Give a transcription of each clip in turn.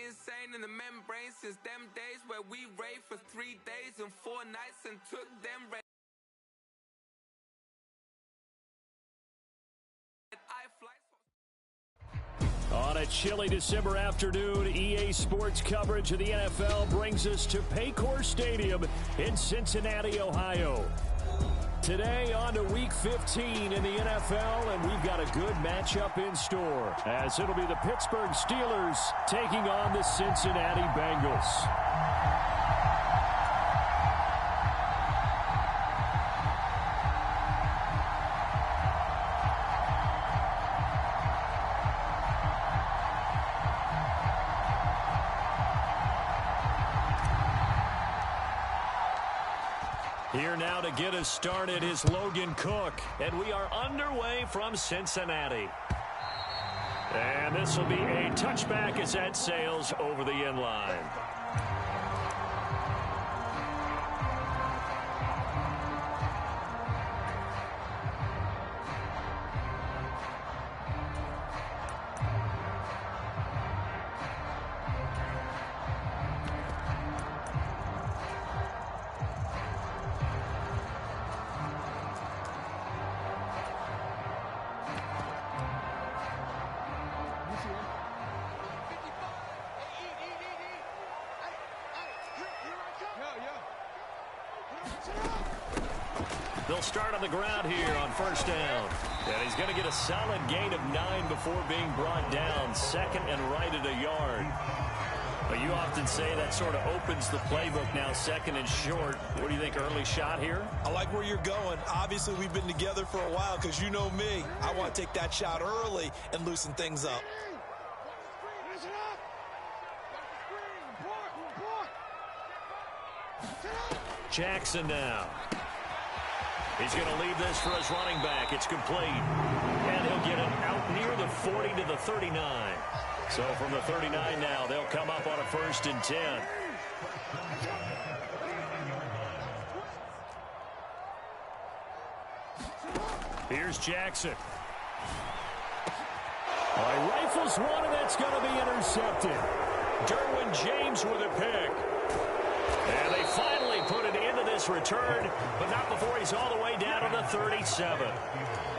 insane in the membrane since them days where we raved for 3 days and 4 nights and took them red eye flights. On a chilly December afternoon, EA Sports coverage of the NFL brings us to Paycor Stadium in Cincinnati, Ohio. Today on to Week 15 in the NFL, and we've got a good matchup in store, as it'll be the Pittsburgh Steelers taking on the Cincinnati Bengals. Here now to get us started is Logan Cook, and we are underway from Cincinnati. And this will be a touchback as that sails over the end line. They'll start on the ground here on first down. And he's going to get a solid gain of 9 before being brought down. Second and right at a yard. But you often say that sort of opens the playbook now, second and short. What do you think, early shot here? I like where you're going. Obviously, we've been together for a while because you know me. I want to take that shot early and loosen things up. Jackson now. He's going to leave this for his running back. It's complete. And he'll get it out near the 40 to the 39. So from the 39 now, they'll come up on a 1st and 10. Here's Jackson. He rifles one, and that's going to be intercepted. Derwin James with a pick. And they finally put it into this return, but not before he's all the way down to the 37.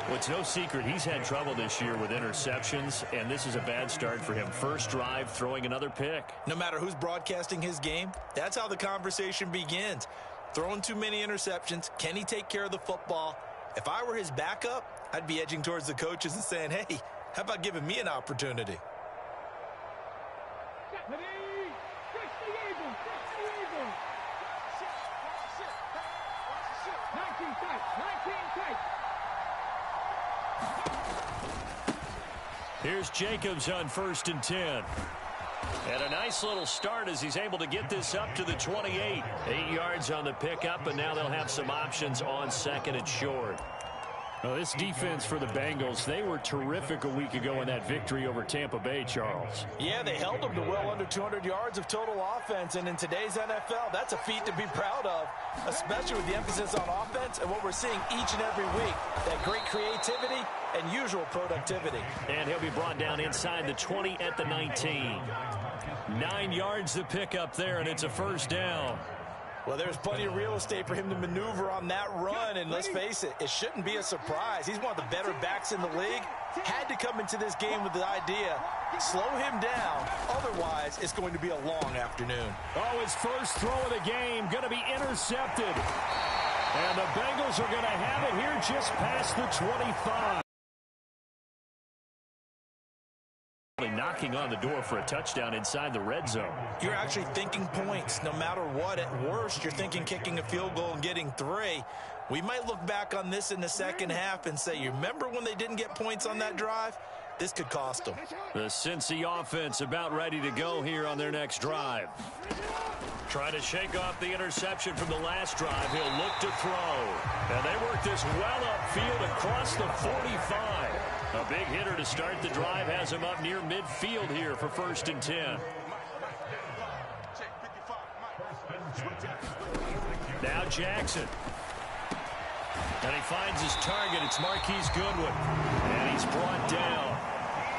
Well, it's no secret he's had trouble this year with interceptions, and this is a bad start for him. First drive, throwing another pick. No matter who's broadcasting his game, that's how the conversation begins. Throwing too many interceptions, can he take care of the football? If I were his backup, I'd be edging towards the coaches and saying, hey, how about giving me an opportunity? Here's Jacobs on 1st and 10. And a nice little start as he's able to get this up to the 28. 8 yards on the pickup, and now they'll have some options on 2nd and short. Well, this defense for the Bengals, they were terrific a week ago in that victory over Tampa Bay, Charles. Yeah, they held them to well under 200 yards of total offense, and in today's NFL, that's a feat to be proud of, especially with the emphasis on offense and what we're seeing each and every week, that great creativity and usual productivity. And he'll be brought down inside the 20 at the 19. 9 yards to pick up there, and it's a 1st down. Well, there's plenty of real estate for him to maneuver on that run, and let's face it, it shouldn't be a surprise. He's one of the better backs in the league. Had to come into this game with the idea, slow him down, otherwise it's going to be a long afternoon. Oh, his first throw of the game going to be intercepted. And the Bengals are going to have it here just past the 25. Knocking on the door for a touchdown inside the red zone. You're actually thinking points no matter what. At worst, you're thinking kicking a field goal and getting 3. We might look back on this in the second half and say, you remember when they didn't get points on that drive? This could cost them. The Cincy offense about ready to go here on their next drive. Trying to shake off the interception from the last drive. He'll look to throw. And they work this well upfield across the 45. A big hitter to start the drive has him up near midfield here for 1st and 10. Now Jackson. And he finds his target. It's Marquise Goodwin. And he's brought down.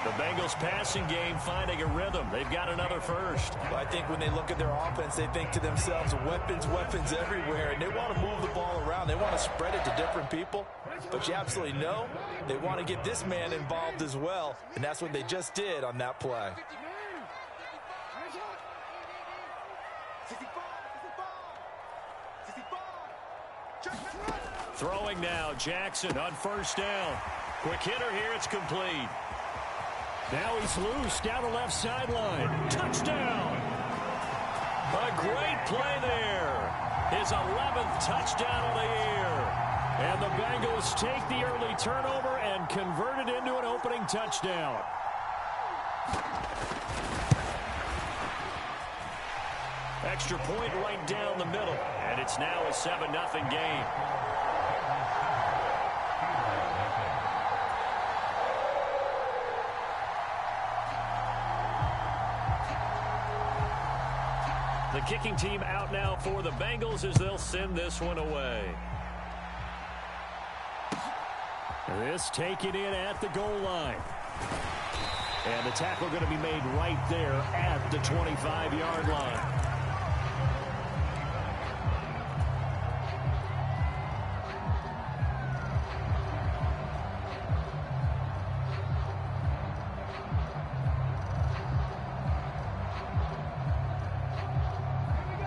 The Bengals passing game finding a rhythm. They've got another first. Well, I think when they look at their offense, they think to themselves, weapons, weapons everywhere, and they want to move the ball around. They want to spread it to different people. But you absolutely know they want to get this man involved as well, and that's what they just did on that play. Throwing now, Jackson on first down. Quick hitter here, it's complete. Now he's loose down the left sideline. Touchdown! A great play there. His 11th touchdown of the year. And the Bengals take the early turnover and convert it into an opening touchdown. Extra point right down the middle. And it's now a 7-0 game. The kicking team out now for the Bengals as they'll send this one away. This taken in at the goal line. And the tackle going to be made right there at the 25-yard line.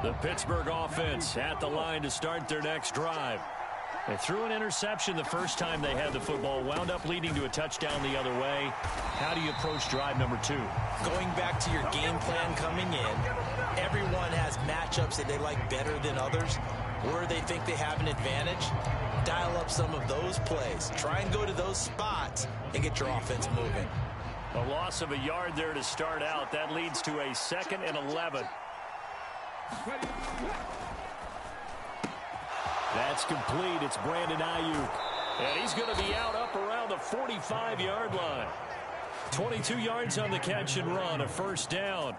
The Pittsburgh offense at the line to start their next drive. They threw an interception the first time they had the football, wound up leading to a touchdown the other way. How do you approach drive number 2? Going back to your game plan coming in, everyone has matchups that they like better than others. Where they think they have an advantage, dial up some of those plays. Try and go to those spots and get your offense moving. A loss of a yard there to start out. That leads to a 2nd and 11. That's complete. It's Brandon Ayuk. And he's going to be out up around the 45-yard line. 22 yards on the catch and run, a first down.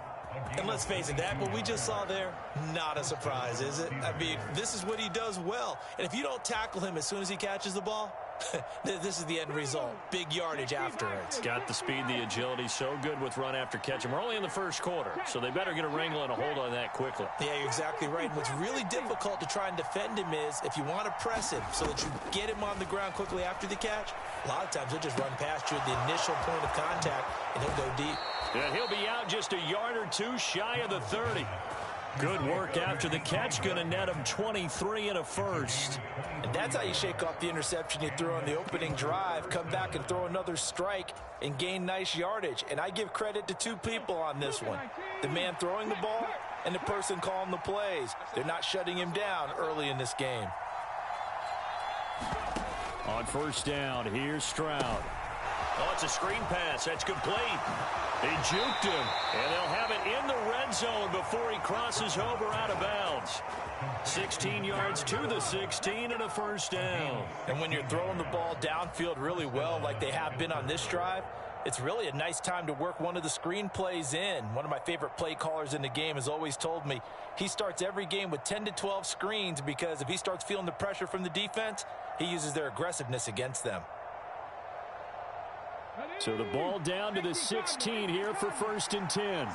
And let's face it, that what we just saw there, not a surprise, is it? I mean, this is what he does well. And if you don't tackle him as soon as he catches the ball, this is the end result. Big yardage afterwards. Got the speed, the agility, so good with run after catch. And we're only in the first quarter, so they better get a wrangle and a hold on that quickly. Yeah, you're exactly right. And what's really difficult to try and defend him is if you want to press him so that you get him on the ground quickly after the catch, a lot of times he'll just run past you at the initial point of contact, and he'll go deep. And he'll be out just a yard or two shy of the 30. Good work after the catch. Going to net him 23 and a first. And that's how you shake off the interception you threw on the opening drive. Come back and throw another strike and gain nice yardage. And I give credit to two people on this one. The man throwing the ball and the person calling the plays. They're not shutting him down early in this game. On first down, here's Stroud. Oh, it's a screen pass. That's complete. He juked him, and they'll have it in the red zone before he crosses over out of bounds. 16 yards to the 16 and a first down. And when you're throwing the ball downfield really well like they have been on this drive, it's really a nice time to work one of the screen plays in. One of my favorite play callers in the game has always told me he starts every game with 10 to 12 screens because if he starts feeling the pressure from the defense, he uses their aggressiveness against them. So the ball down to the 16 here for 1st and 10.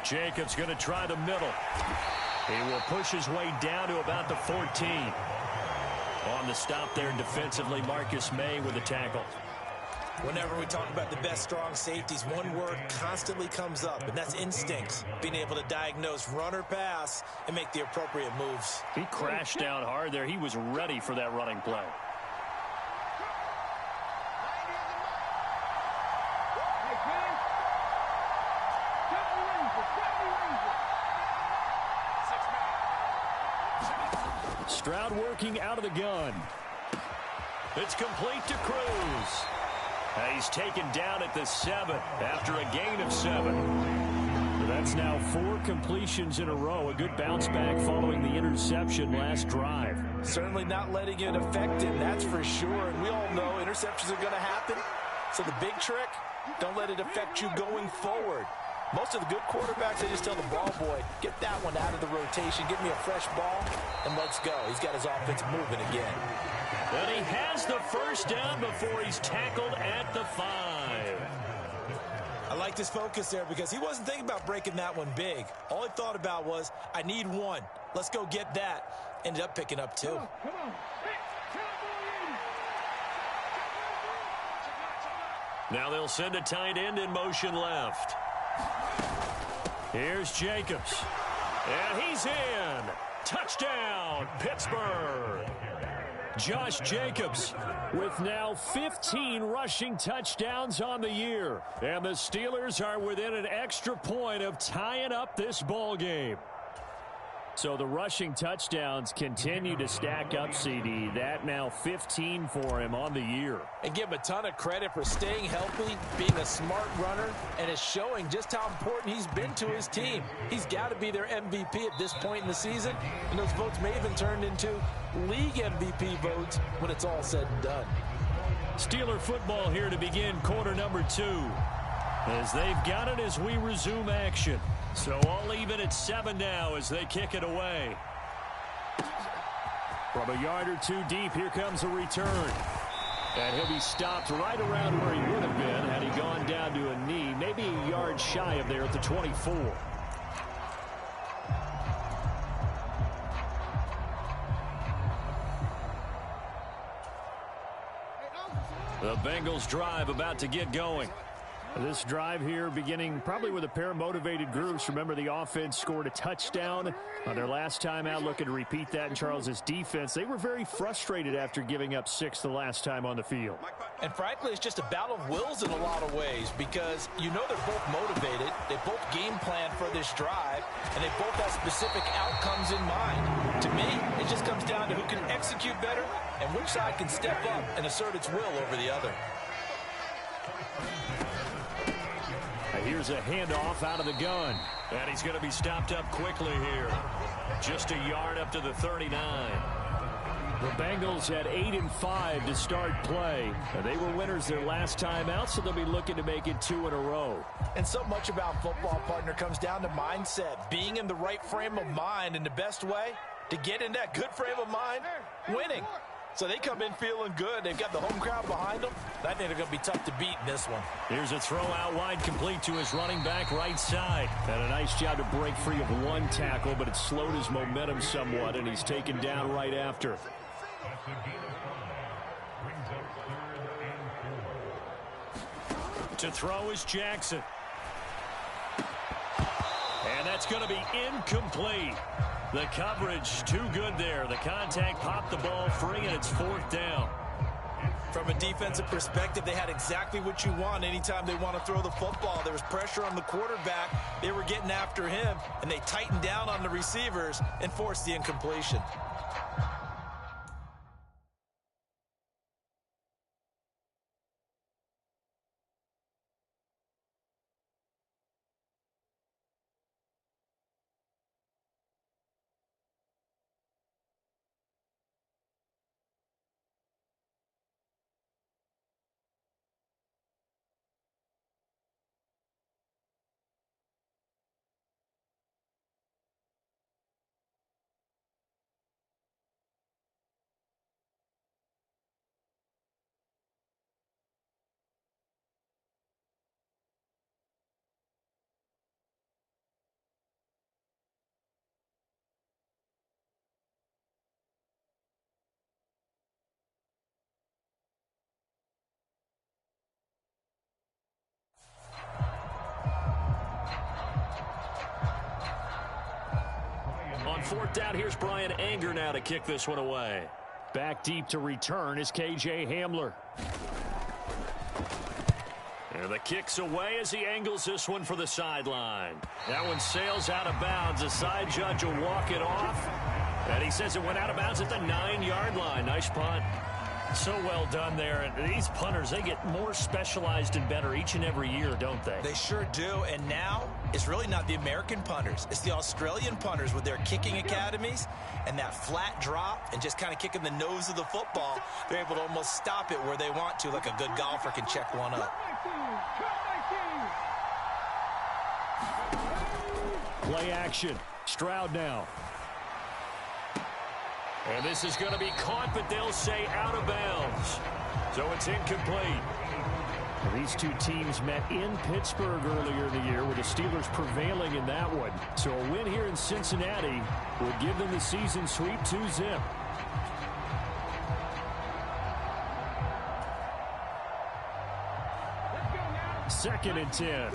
Jacobs going to try the middle. He will push his way down to about the 14. On the stop there defensively, Marcus May with the tackle. Whenever we talk about the best strong safeties, one word constantly comes up, and that's instincts. Being able to diagnose run or pass and make the appropriate moves. He crashed down hard there. He was ready for that running play. Stroud working out of the gun. It's complete to Cruz. He's taken down at the 7 after a gain of 7. That's now 4 completions in a row. A good bounce back following the interception last drive. Certainly not letting it affect him, that's for sure. And we all know interceptions are going to happen. So the big trick, don't let it affect you going forward. Most of the good quarterbacks, they just tell the ball boy, get that one out of the rotation, give me a fresh ball, and let's go. He's got his offense moving again. And he has the first down before he's tackled at the 5. I liked his focus there because he wasn't thinking about breaking that one big. All he thought about was, I need one. Let's go get that. Ended up picking up 2. Come on. Now they'll send a tight end in motion left. Here's Jacobs. And he's in. Touchdown, Pittsburgh. Josh Jacobs with now 15 rushing touchdowns on the year. And the Steelers are within an extra point of tying up this ball game. So the rushing touchdowns continue to stack up, CD. That now 15 for him on the year. And give him a ton of credit for staying healthy, being a smart runner, and is showing just how important he's been to his team. He's got to be their MVP at this point in the season, and those votes may even turn into league MVP votes when it's all said and done. Steeler football here to begin quarter number 2. As they've got it as we resume action. So all even at 7 now as they kick it away. From a yard or 2 deep, here comes a return. And he'll be stopped right around where he would have been had he gone down to a knee, maybe a yard shy of there at the 24. The Bengals drive about to get going. This drive here beginning probably with a pair of motivated groups. Remember, the offense scored a touchdown on their last time out, looking to repeat that in Charles's defense. They were very frustrated after giving up 6 the last time on the field. And frankly, it's just a battle of wills in a lot of ways because you know they're both motivated. They both game plan for this drive, and they both have specific outcomes in mind. To me, it just comes down to who can execute better and which side can step up and assert its will over the other. Here's a handoff out of the gun. And he's going to be stopped up quickly here. Just a yard up to the 39. The Bengals had 8-5 to start play. And they were winners their last time out, so they'll be looking to make it 2 in a row. And so much about football, partner, comes down to mindset. Being in the right frame of mind, and the best way to get in that good frame of mind, winning. So they come in feeling good. They've got the home crowd behind them. I think they're going to be tough to beat in this one. Here's a throw out wide, complete to his running back right side. And a nice job to break free of 1 tackle, but it slowed his momentum somewhat, and he's taken down right after. To throw is Jackson. And that's going to be incomplete. The coverage too good there. The contact popped the ball free, and it's 4th down. From a defensive perspective, they had exactly what you want anytime they want to throw the football. There was pressure on the quarterback. They were getting after him, and they tightened down on the receivers and forced the incompletion. On 4th down, here's Brian Anger now to kick this one away. Back deep to return is KJ Hamler. And the kick's away as he angles this one for the sideline. That one sails out of bounds. The side judge will walk it off. And he says it went out of bounds at the 9-yard line. Nice punt. So well done there. And these punters, they get more specialized and better each and every year, don't they? They sure do. And now it's really not the American punters. It's the Australian punters with their kicking academies and that flat drop and just kind of kicking the nose of the football. They're able to almost stop it where they want to, like a good golfer can check one up. Play action. Stroud now. And this is going to be caught, but they'll say out of bounds. So it's incomplete. These two teams met in Pittsburgh earlier in the year with the Steelers prevailing in that one. So a win here in Cincinnati would give them the season sweep 2-zip. Second and 10.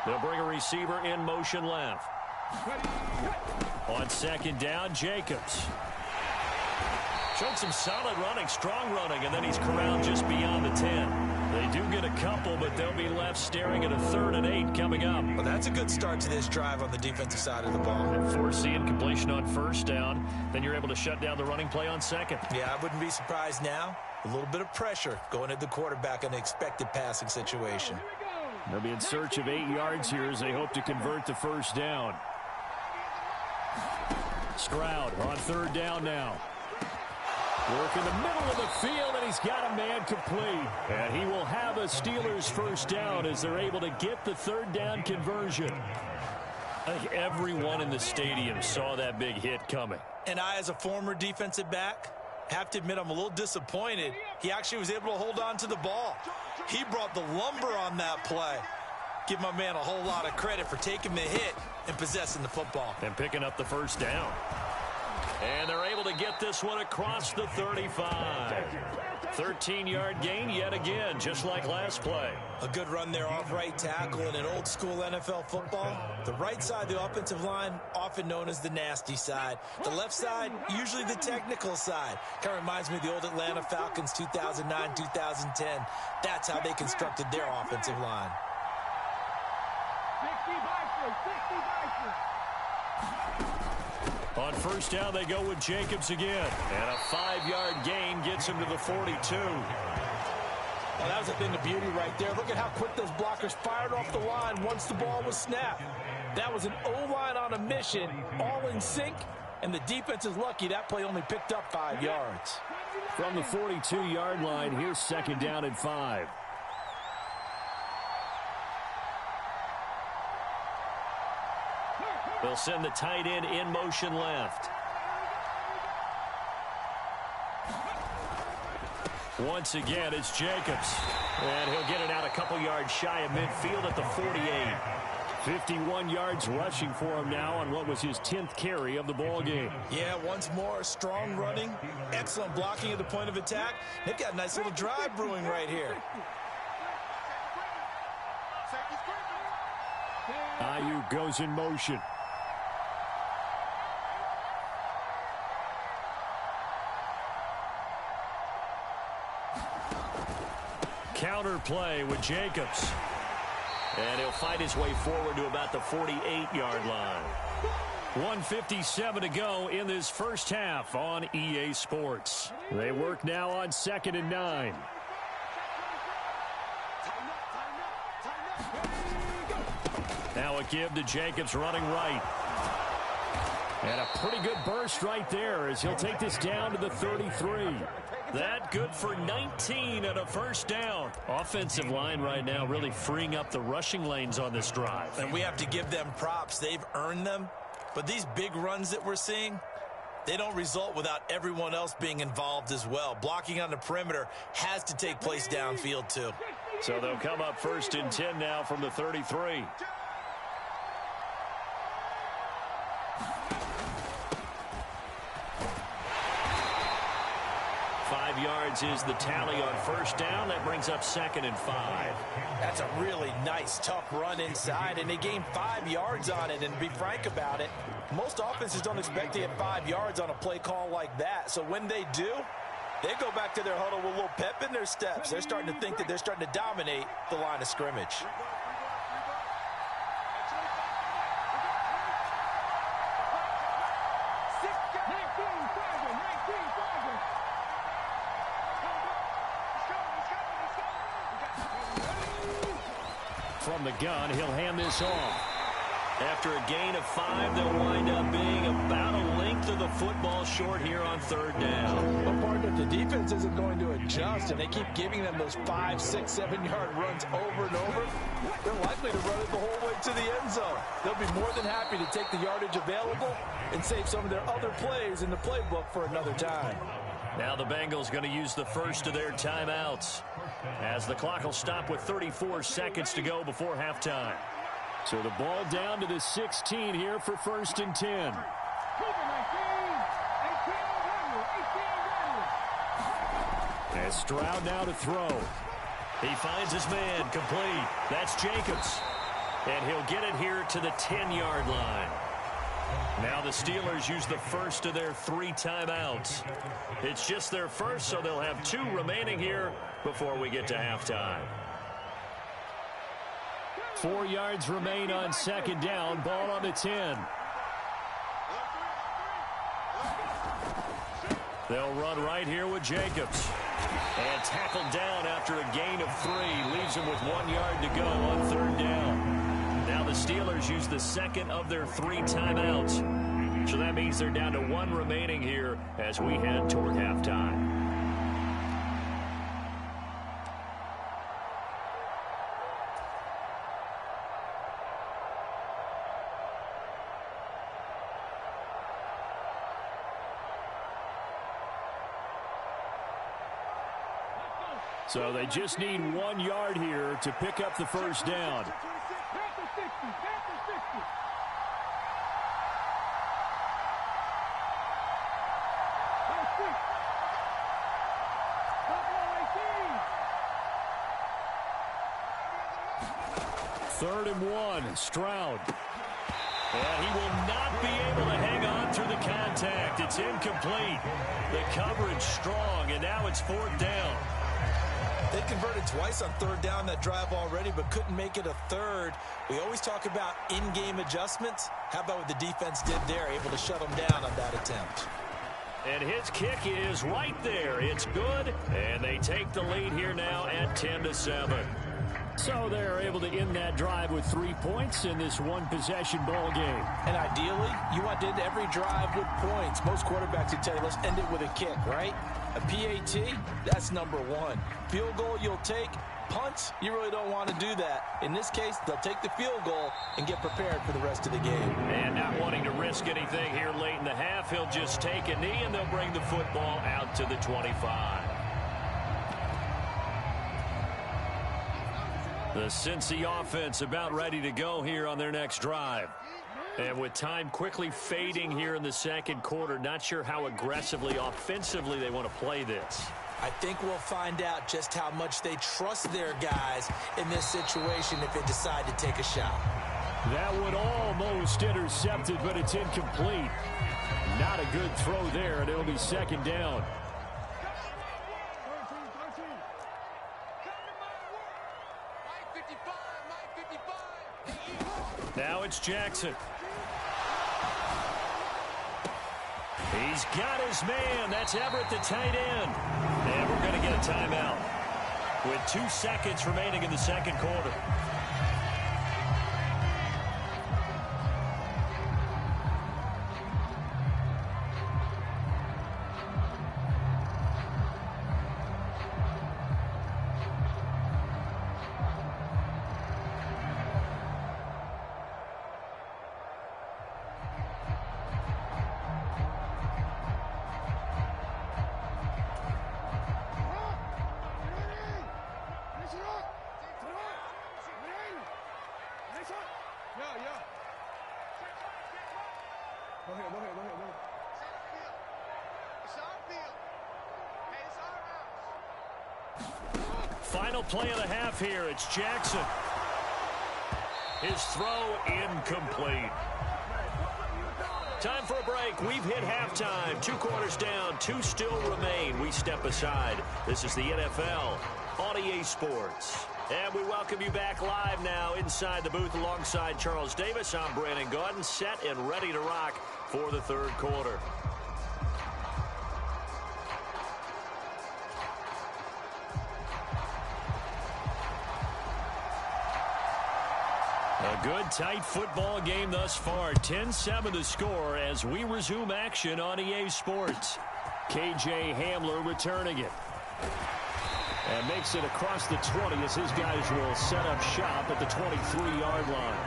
They'll bring a receiver in motion left. On second down, Jacobs. Showed some solid running, strong running, and then he's corralled just beyond the 10. They do get a couple, but they'll be left staring at a 3rd and 8 coming up. Well, that's a good start to this drive on the defensive side of the ball. And forcing completion on first down, then you're able to shut down the running play on second. Yeah, I wouldn't be surprised now. A little bit of pressure going at the quarterback in an expected passing situation. They'll be in search of 8 yards here as they hope to convert the first down. Stroud on 3rd down now. Work in the middle of the field, and he's got a man complete. And he will have a Steelers first down as they're able to get the 3rd down conversion. I think everyone in the stadium saw that big hit coming. And I, as a former defensive back, have to admit I'm a little disappointed. He actually was able to hold on to the ball. He brought the lumber on that play. Give my man a whole lot of credit for taking the hit and possessing the football. And picking up the first down. And they're able to get this one across the 35. 13-yard gain yet again, just like last play. A good run there off right tackle in an old-school NFL football. The right side of the offensive line, often known as the nasty side. The left side, usually the technical side. Kind of reminds me of the old Atlanta Falcons 2009, 2010. That's how they constructed their offensive line. 60 On first down, they go with Jacobs again. And a 5-yard gain gets him to the 42. Well, that was a thing of beauty right there. Look at how quick those blockers fired off the line once the ball was snapped. That was an O-line on a mission, all in sync, and the defense is lucky that play only picked up 5 yards. From the 42-yard line, here's second down and 5. They'll send the tight end in motion left. Once again, it's Jacobs. And he'll get it out a couple yards shy of midfield at the 48. 51 yards rushing for him now on what was his 10th carry of the ball game. Yeah, once more, strong running, excellent blocking at the point of attack. They've got a nice little drive brewing right here. Ayuk goes in motion. Counter play with Jacobs. And he'll fight his way forward to about the 48-yard line. 1:57 to go in this first half on EA Sports. They work now on 2nd and 9. Now a give to Jacobs running right. And a pretty good burst right there as he'll take this down to the 33. That good for 19 and a first down. Offensive line right now really freeing up the rushing lanes on this drive. And we have to give them props. They've earned them. But these big runs that we're seeing, they don't result without everyone else being involved as well. Blocking on the perimeter has to take place downfield too. So they'll come up 1st and 10 now from the 33. Yards is the tally on first down. That brings up 2nd and 5. That's a really nice, tough run inside, and they gained 5 yards on it. And to be frank about it, most offenses don't expect to get 5 yards on a play call like that. So when they do, they go back to their huddle with a little pep in their steps. They're starting to think that they're starting to dominate the line of scrimmage. From the gun, he'll hand this off. After a gain of 5, they'll wind up being about a length of the football short here on 3rd down. But partner, if the defense isn't going to adjust and they keep giving them those 5, 6, 7-yard runs over and over, they're likely to run it the whole way to the end zone. They'll be more than happy to take the yardage available and save some of their other plays in the playbook for another time. Now the Bengals going to use the first of their timeouts, as the clock will stop with 34 seconds to go before halftime. So the ball down to the 16 here for 1st and 10. And Stroud now to throw. He finds his man, complete. That's Jacobs. And he'll get it here to the 10-yard line. Now the Steelers use the first of their 3 timeouts. It's just their first, so they'll have 2 remaining here before we get to halftime. 4 yards remain on 2nd down. Ball on the 10. They'll run right here with Jacobs. And tackled down after a gain of 3. Leaves him with 1 yard to go on 3rd down. Now the Steelers use the second of their 3 timeouts. So that means they're down to 1 remaining here as we head toward halftime. So they just need 1 yard here to pick up the first down. Third and 1, Stroud. And he will not be able to hang on through the contact. It's incomplete. The coverage strong, and now it's 4th down. They converted twice on 3rd down that drive already, but couldn't make it a 3rd. We always talk about in-game adjustments. How about what the defense did there, able to shut them down on that attempt? And his kick is right there. It's good, and they take the lead here now at 10-7. So they're able to end that drive with 3 points in this one-possession ball game. And ideally, you want to end every drive with points. Most quarterbacks would tell you, let's end it with a kick, right? A PAT, that's number 1. Field goal you'll take. Punts, you really don't want to do that. In this case, they'll take the field goal and get prepared for the rest of the game. And not wanting to risk anything here late in the half, he'll just take a knee, and they'll bring the football out to the 25. The Cincy offense about ready to go here on their next drive. And with time quickly fading here in the second quarter, not sure how aggressively, offensively they want to play this. I think we'll find out just how much they trust their guys in this situation if they decide to take a shot. That would almost intercepted, but it's incomplete. Not a good throw there, and it'll be 2nd down. Now it's Jackson. He's got his man. That's Everett, the tight end. And we're going to get a timeout with 2 seconds remaining in the second quarter. Final play of the half here. It's Jackson. His throw incomplete. Time for a break. We've hit halftime. 2 quarters down. 2 still remain. We step aside. This is the NFL on EA Sports. And we welcome you back live now inside the booth alongside Charles Davis. I'm Brandon Gaudin, set and ready to rock for the third quarter. A good, tight football game thus far. 10-7 to score as we resume action on EA Sports. KJ Hamler returning it. And makes it across the 20 as his guys will set up shop at the 23-yard line.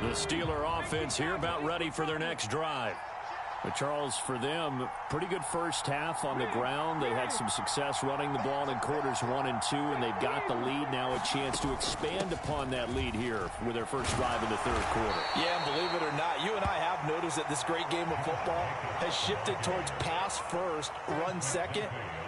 The Steeler offense here about ready for their next drive. But Charles, for them, pretty good first half on the ground. They had some success running the ball in quarters 1 and 2, and they've got the lead now, a chance to expand upon that lead here with their first drive in the third quarter. Yeah, and believe it or not, you and I have noticed that this great game of football has shifted towards pass first, run second.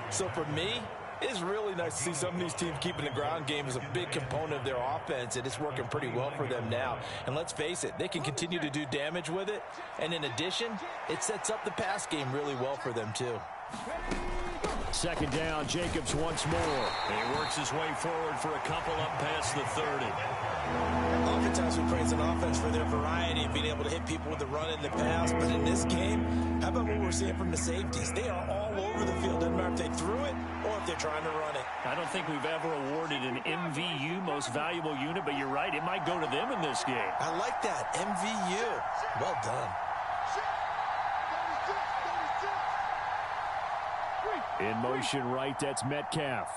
So for me, it's really nice to see some of these teams keeping the ground game as a big component of their offense, and it's working pretty well for them now. And let's face it, they can continue to do damage with it. And in addition, it sets up the pass game really well for them too. Second down, Jacobs once more. He works his way forward for a couple up past the 30. Oftentimes we praise an offense for their variety of being able to hit people with the run and the pass. But in this game, how about what we're seeing from the safeties? They are all over the field. Doesn't matter if they threw it or if they're trying to run it. I don't think we've ever awarded an MVU, most valuable unit, but you're right, it might go to them in this game. I like that, MVU. Well done. In motion right, that's Metcalf.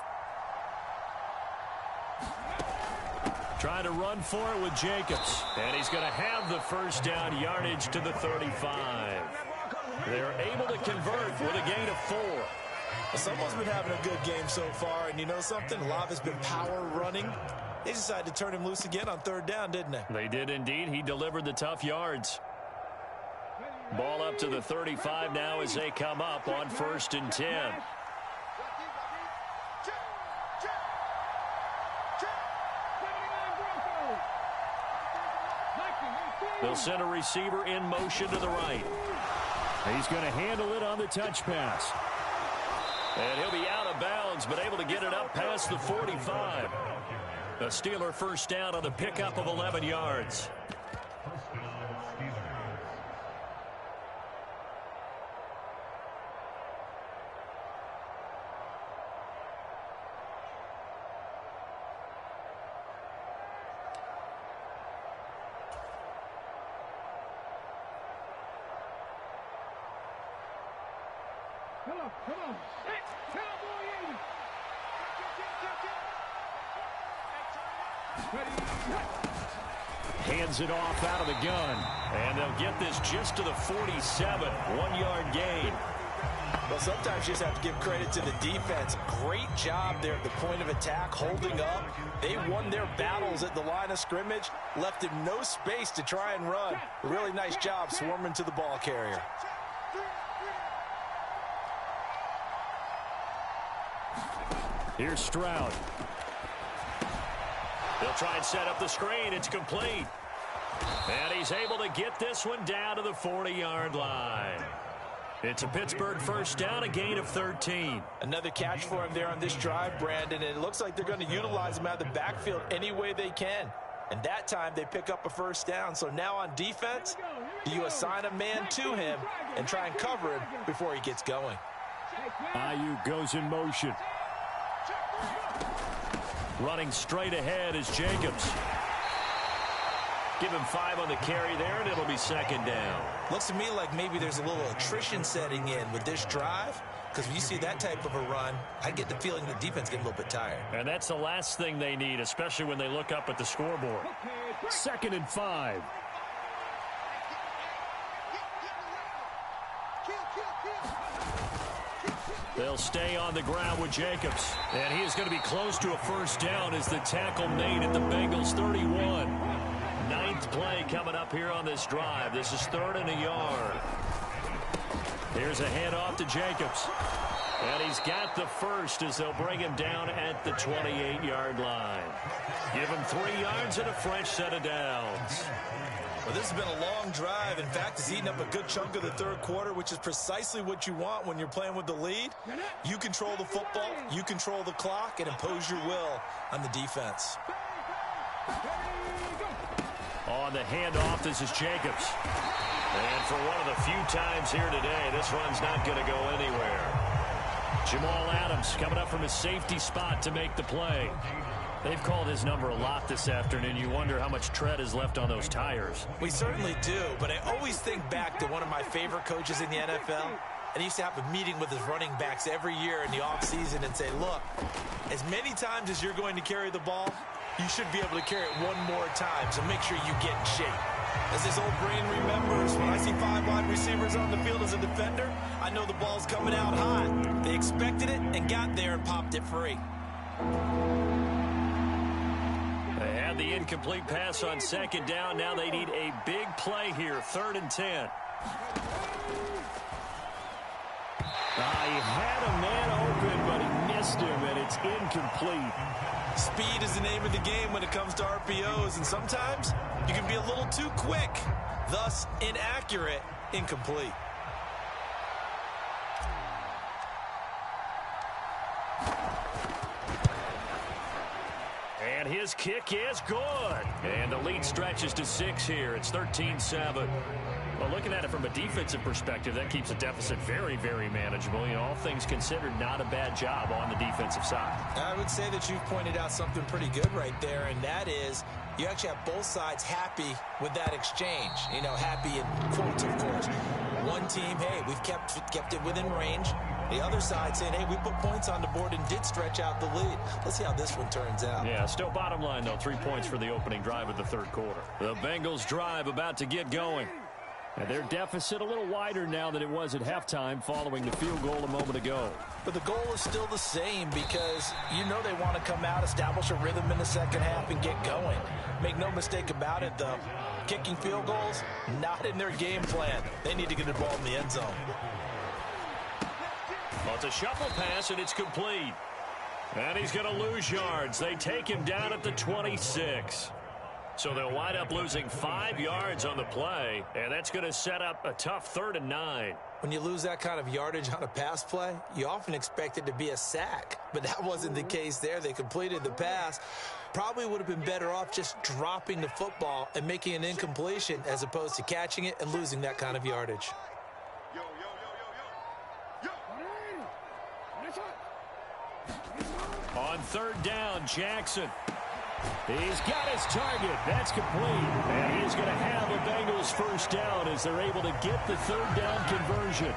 Trying to run for it with Jacobs. And he's going to have the first down yardage to the 35. They're able to convert with a gain of 4. Well, someone's been having a good game so far, and you know something? A lot has been power running. They decided to turn him loose again on third down, didn't they? They did indeed. He delivered the tough yards. Ball up to the 35 now as they come up on 1st and 10. They'll send a receiver in motion to the right. He's going to handle it on the touch pass. And he'll be out of bounds, but able to get it up past the 45. A Steeler first down on a pickup of 11 yards. Come on. Hands it off out of the gun. And they'll get this just to the 47. 1-yard gain. Well, sometimes you just have to give credit to the defense. Great job there at the point of attack, holding up. They won their battles at the line of scrimmage, left him no space to try and run. A really nice job swarming to the ball carrier. Here's Stroud. They'll try and set up the screen. It's complete. And he's able to get this one down to the 40-yard line. It's a Pittsburgh first down, a gain of 13. Another catch for him there on this drive, Brandon, and it looks like they're going to utilize him out of the backfield any way they can. And that time they pick up a first down. So now on defense, do you assign a man to him and try and cover him before he gets going? Ayuk goes in motion. Running straight ahead is Jacobs. Give him 5 on the carry there, and it'll be second down. Looks to me like maybe there's a little attrition setting in with this drive, because when you see that type of a run, I get the feeling the defense gets a little bit tired. And that's the last thing they need, especially when they look up at the scoreboard. 2nd and 5. They'll stay on the ground with Jacobs. And he is going to be close to a first down as the tackle made at the Bengals 31. 9th play coming up here on this drive. This is 3rd and a yard. Here's a handoff to Jacobs. And he's got the first as they'll bring him down at the 28-yard line. Give him 3 yards and a fresh set of downs. Well, this has been a long drive. In fact, it's eaten up a good chunk of the third quarter, which is precisely what you want when you're playing with the lead. You control the football, you control the clock, and impose your will on the defense. On the handoff, this is Jacobs. And for one of the few times here today, this run's not going to go anywhere. Jamal Adams coming up from his safety spot to make the play. They've called his number a lot this afternoon. You wonder how much tread is left on those tires. We certainly do, but I always think back to one of my favorite coaches in the NFL. And he used to have a meeting with his running backs every year in the offseason and say, look, as many times as you're going to carry the ball, you should be able to carry it one more time, so make sure you get in shape. As this old brain remembers, when I see 5 wide receivers on the field as a defender, I know the ball's coming out hot. They expected it and got there and popped it free. They had the incomplete pass on second down. Now they need a big play here, 3rd and 10. He had a man open, but he missed him, and it's incomplete. Speed is the name of the game when it comes to RPOs, and sometimes you can be a little too quick, thus inaccurate, incomplete. And his kick is good. And the lead stretches to 6 here. It's 13-7. Well, looking at it from a defensive perspective, that keeps the deficit very, very manageable. You know, all things considered, not a bad job on the defensive side. I would say that you've pointed out something pretty good right there, and that is you actually have both sides happy with that exchange. You know, happy in quotes, of course. One team, hey, we've kept it within range. The other side saying, hey, we put points on the board and did stretch out the lead. Let's see how this one turns out. Yeah, still bottom line, though, 3 points for the opening drive of the 3rd quarter. The Bengals drive about to get going. And their deficit a little wider now than it was at halftime following the field goal a moment ago. But the goal is still the same because you know they want to come out, establish a rhythm in the second half, and get going. Make no mistake about it, though. Kicking field goals, not in their game plan. They need to get the ball in the end zone. Well, it's a shuffle pass, and it's complete. And he's going to lose yards. They take him down at the 26. So they'll wind up losing 5 yards on the play, and that's going to set up a tough 3rd and 9. When you lose that kind of yardage on a pass play, you often expect it to be a sack, but that wasn't the case there. They completed the pass. Probably would have been better off just dropping the football and making an incompletion as opposed to catching it and losing that kind of yardage. On 3rd down, Jackson. He's got his target. That's complete. And he's going to have a Bengals 1st down as they're able to get the 3rd down conversion.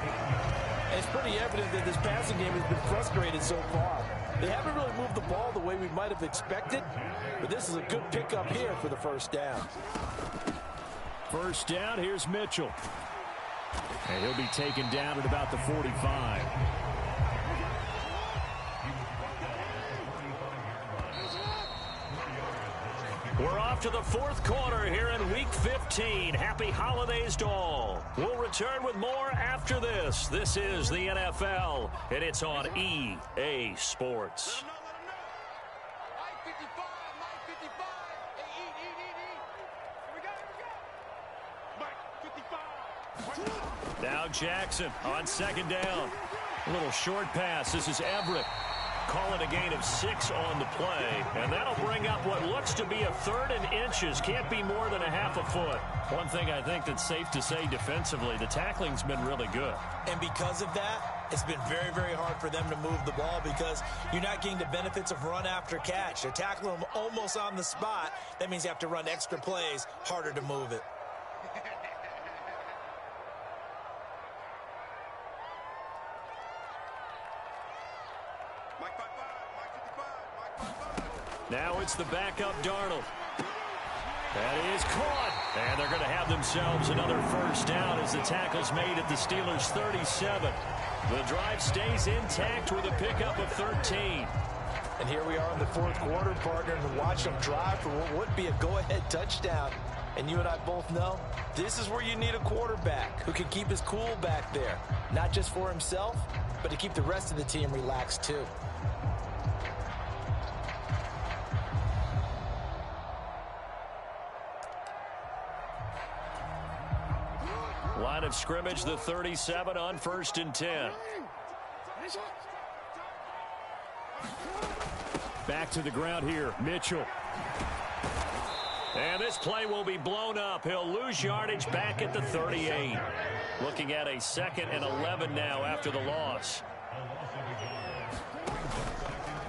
It's pretty evident that this passing game has been frustrated so far. They haven't really moved the ball the way we might have expected, but this is a good pickup here for the 1st down. 1st down, here's Mitchell. And he'll be taken down at about the 45. We're off to the 4th quarter here in Week 15. Happy holidays to all. We'll return with more after this. This is the NFL, and it's on EA Sports. Now Jackson on 2nd down. A little short pass. This is Everett. Call it a gain of 6 on the play, and that'll bring up what looks to be a 3rd and inches. Can't be more than a half a foot. One thing I think that's safe to say defensively, the tackling's been really good. And because of that, it's been very, very hard for them to move the ball because you're not getting the benefits of run after catch. They're tackling them almost on the spot. That means you have to run extra plays, harder to move it. Now it's the backup Darnold. That is caught. And they're going to have themselves another 1st down as the tackle's made at the Steelers' 37. The drive stays intact with a pickup of 13. And here we are in the 4th quarter, partner, and watch them drive for what would be a go-ahead touchdown. And you and I both know this is where you need a quarterback who can keep his cool back there. Not just for himself, but to keep the rest of the team relaxed too. Line of scrimmage, the 37 on 1st and 10. Back to the ground here, Mitchell. And this play will be blown up. He'll lose yardage back at the 38. Looking at a 2nd and 11 now after the loss.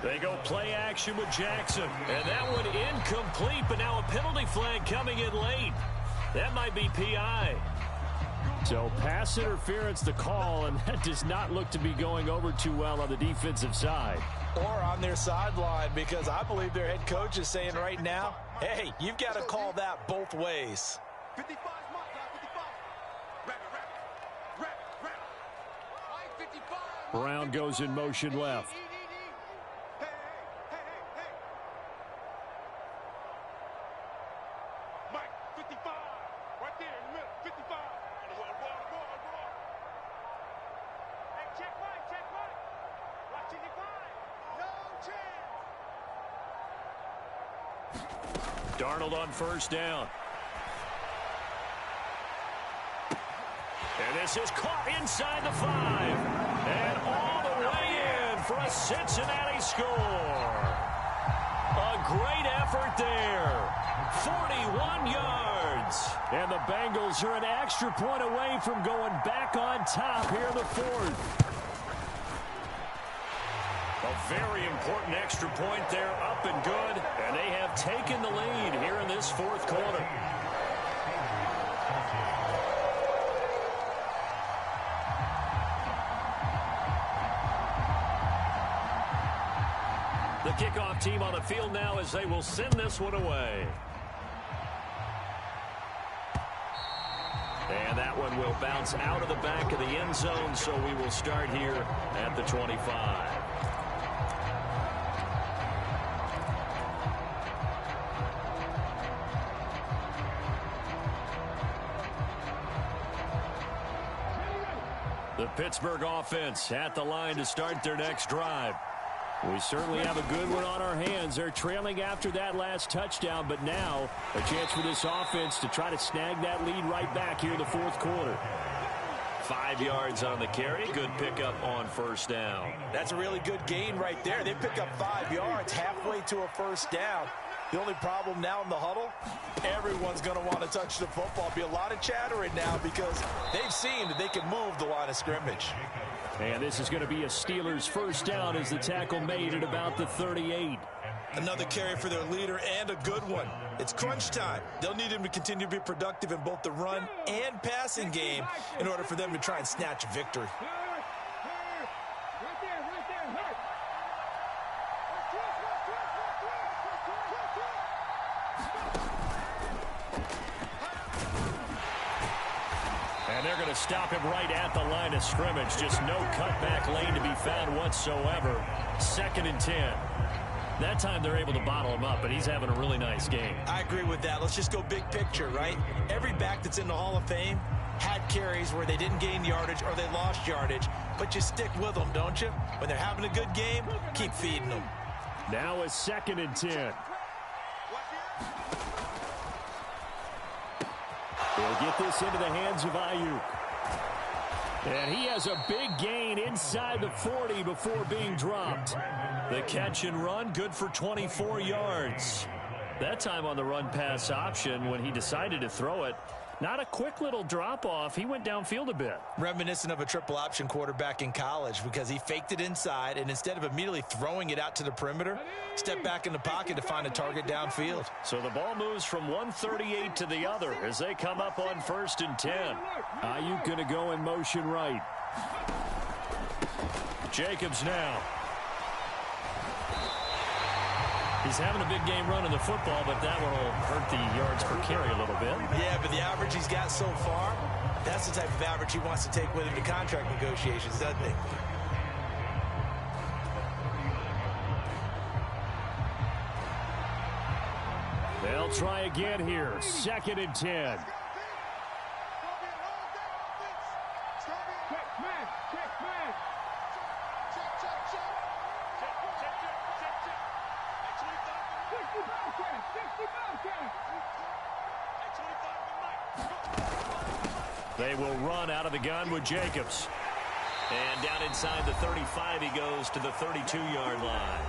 They go play action with Jackson. And that one incomplete, but now a penalty flag coming in late. That might be PI. So pass interference the call, and that does not look to be going over too well on the defensive side. Or on their sideline, because I believe their head coach is saying right now, hey, you've got to call that both ways. 55 mark, 55. Brown goes in motion left. Mike, 55. Right there in the middle, 55. Hey, check Mike, check Mike. Watching your five. No chance. Darnold on first down. And this is caught inside the 5. And all the way in for a Cincinnati score. A great effort there. 41 yards. And the Bengals are an extra point away from going back on top here in the 4th. A very important extra point there, up and good. And they have taken the lead here in this 4th quarter. The kickoff team on the field now as they will send this one away. And that one will bounce out of the back of the end zone, so we will start here at the 25. The Pittsburgh offense at the line to start their next drive. We certainly have a good one on our hands. They're trailing after that last touchdown, but now a chance for this offense to try to snag that lead right back here in the 4th quarter. 5 yards on the carry. Good pickup on first down. That's a really good gain right there. They pick up 5 yards halfway to a first down. The only problem now in the huddle, everyone's going to want to touch the football. Be a lot of chattering now because they've seen that they can move the line of scrimmage. And this is going to be a Steelers first down as the tackle made at about the 38. Another carry for their leader and a good one. It's crunch time. They'll need him to continue to be productive in both the run and passing game in order for them to try and snatch a victory. And they're going to stop him right at the line of scrimmage. Just no cutback lane to be found whatsoever. 2nd and 10. That time they're able to bottle him up, but he's having a really nice game. I agree with that. Let's just go big picture, right? Every back that's in the Hall of Fame had carries where they didn't gain yardage or they lost yardage, but you stick with them, don't you? When they're having a good game, keep feeding them. Now a 2nd and 10. They'll get this into the hands of Ayuk. And he has a big gain inside the 40 before being dropped. The catch and run, good for 24 yards. That time on the run-pass option when he decided to throw it. Not a quick little drop-off. He went downfield a bit. Reminiscent of a triple option quarterback in college because he faked it inside, and instead of immediately throwing it out to the perimeter, stepped back in the pocket to find a target downfield. So the ball moves from 138 to the other as they come up on 1st and 10. Ayuk going to go in motion right. Jacobs now. He's having a big game running the football, but that one will hurt the yards per carry a little bit. Yeah, but the average he's got so far, that's the type of average he wants to take with him to contract negotiations, doesn't he? They'll try again here. 2nd and 10. They will run out of the gun with Jacobs. And down inside the 35 he goes to the 32-yard line.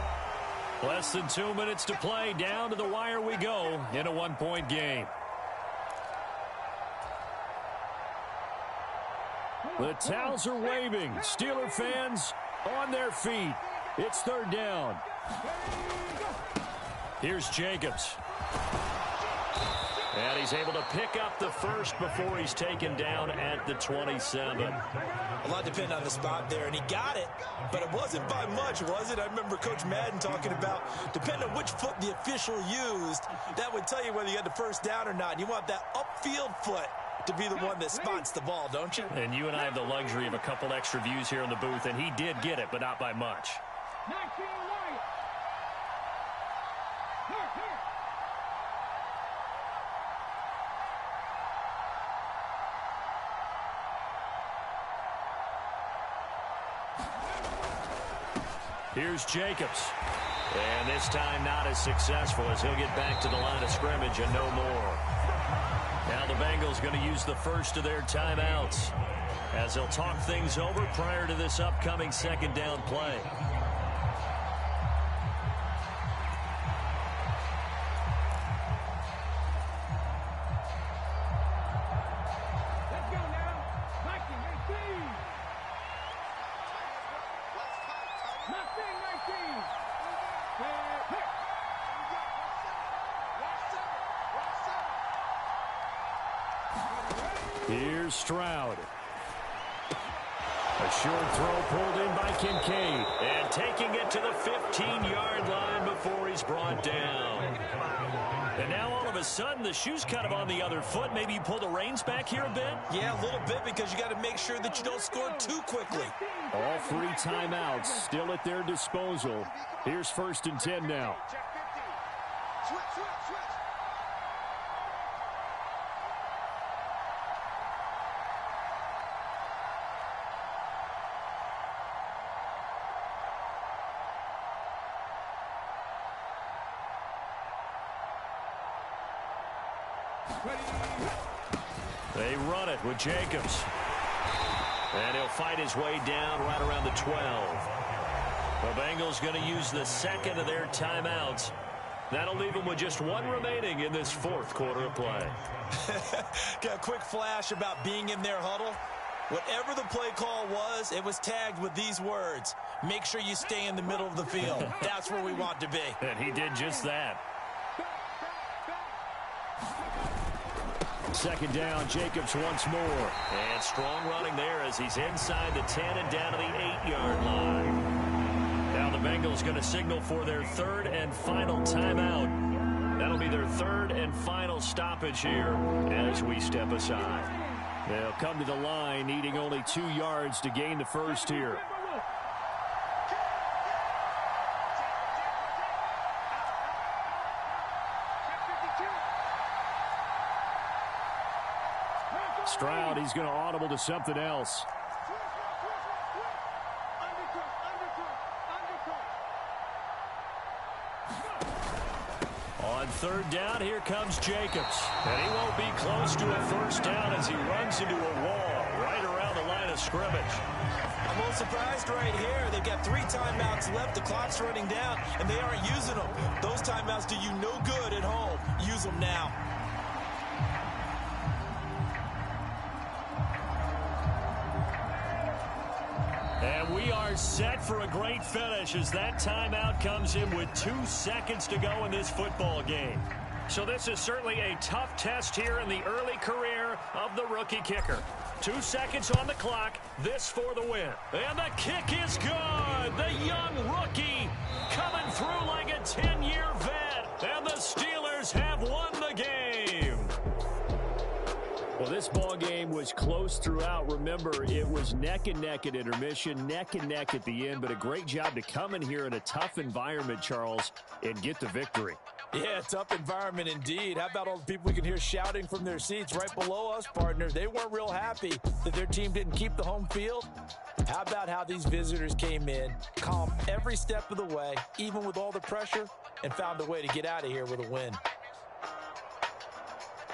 Less than 2 minutes to play. Down to the wire we go in a one-point game. The towels are waving. Steeler fans on their feet. It's third down. Here's Jacobs. And he's able to pick up the first before he's taken down at the 27. A lot depended on the spot there, and he got it, but it wasn't by much, was it? I remember Coach Madden talking about, depending on which foot the official used, that would tell you whether you had the first down or not. You want that upfield foot to be the one that spots the ball, don't you? And you and I have the luxury of a couple extra views here in the booth, and he did get it, but not by much. 19 right. Here's Jacobs. And this time not as successful as he'll get back to the line of scrimmage and no more. Now the Bengals going to use the first of their timeouts as they'll talk things over prior to this upcoming second down play. Let's go now. 19, 19. 19. Here's Stroud. A short throw pulled in by Kincaid. And taking it to the 15-yard line before he's brought down. And now all of a sudden the shoe's kind of on the other foot. Maybe you pull the reins back here a bit? Yeah, a little bit, because you got to make sure that you don't score too quickly. All three timeouts still at their disposal. Here's 1st and 10 now. Check 50. Switch. They run it with Jacobs. And he'll fight his way down right around the 12. The Bengals going to use the second of their timeouts. That'll leave them with just one remaining in this fourth quarter of play. Got a quick flash about being in their huddle. Whatever the play call was, it was tagged with these words: make sure you stay in the middle of the field. That's where we want to be. And he did just that. Second down, Jacobs once more. And strong running there as he's inside the 10 and down to the 8-yard line. Now the Bengals going to signal for their third and final timeout. That'll be their third and final stoppage here as we step aside. They'll come to the line needing only 2 yards to gain the first here. Stroud, he's going to audible to something else. On third down, here comes Jacobs. And he won't be close to a first down as he runs into a wall right around the line of scrimmage. I'm a little surprised right here. They've got 3 timeouts left. The clock's running down, and they aren't using them. Those timeouts do you no good at home. Use them now. And we are set for a great finish as that timeout comes in with 2 seconds to go in this football game. So this is certainly a tough test here in the early career of the rookie kicker. 2 seconds on the clock, this for the win. And the kick is good. The young rookie coming through like a 10-year vet. And the Steelers have won the game. Well, this ball game was close throughout. Remember, it was neck and neck at intermission, neck and neck at the end, but a great job to come in here in a tough environment, Charles, and get the victory. Yeah, tough environment indeed. How about all the people we can hear shouting from their seats right below us, partner? They weren't real happy that their team didn't keep the home field. How about how these visitors came in, calm every step of the way, even with all the pressure, and found a way to get out of here with a win.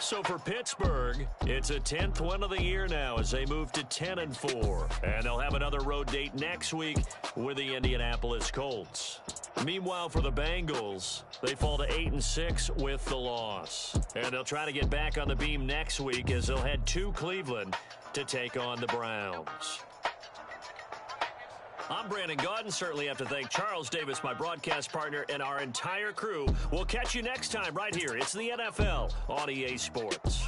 So for Pittsburgh, it's a 10th win of the year now as they move to 10-4. And they'll have another road date next week with the Indianapolis Colts. Meanwhile, for the Bengals, they fall to 8-6 with the loss. And they'll try to get back on the beam next week as they'll head to Cleveland to take on the Browns. I'm Brandon Gaudin. Certainly have to thank Charles Davis, my broadcast partner, and our entire crew. We'll catch you next time right here. It's the NFL on EA Sports.